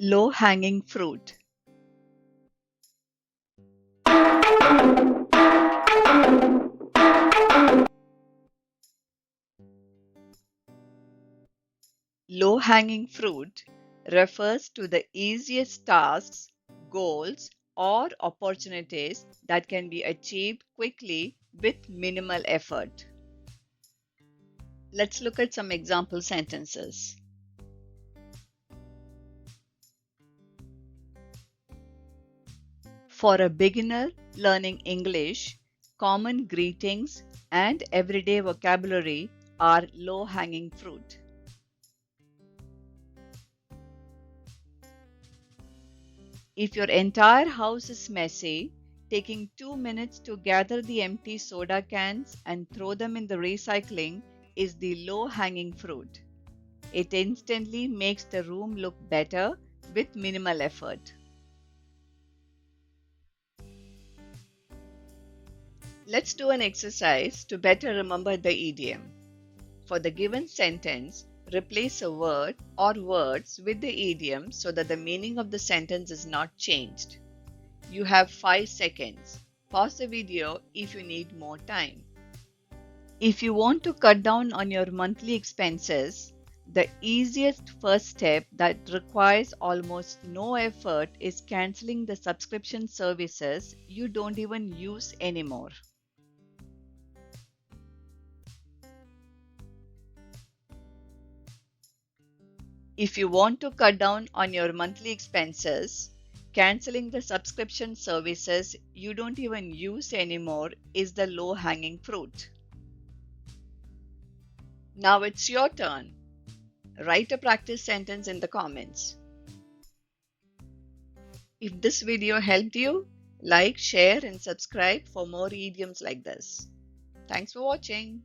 Low-hanging fruit. Low-hanging fruit refers to the easiest tasks, goals, or opportunities that can be achieved quickly with minimal effort. Let's look at some example sentences. For a beginner learning English, common greetings and everyday vocabulary are low-hanging fruit. If your entire house is messy, taking 2 minutes to gather the empty soda cans and throw them in the recycling is the low-hanging fruit. It instantly makes the room look better with minimal effort. Let's do an exercise to better remember the idiom. For the given sentence, replace a word or words with the idiom so that the meaning of the sentence is not changed. You have 5 seconds. Pause the video if you need more time. If you want to cut down on your monthly expenses, the easiest first step that requires almost no effort is canceling the subscription services you don't even use anymore. If you want to cut down on your monthly expenses, canceling the subscription services you don't even use anymore is the low-hanging fruit. Now it's your turn. Write a practice sentence in the comments. If this video helped you, like, share, and subscribe for more idioms like this. Thanks for watching.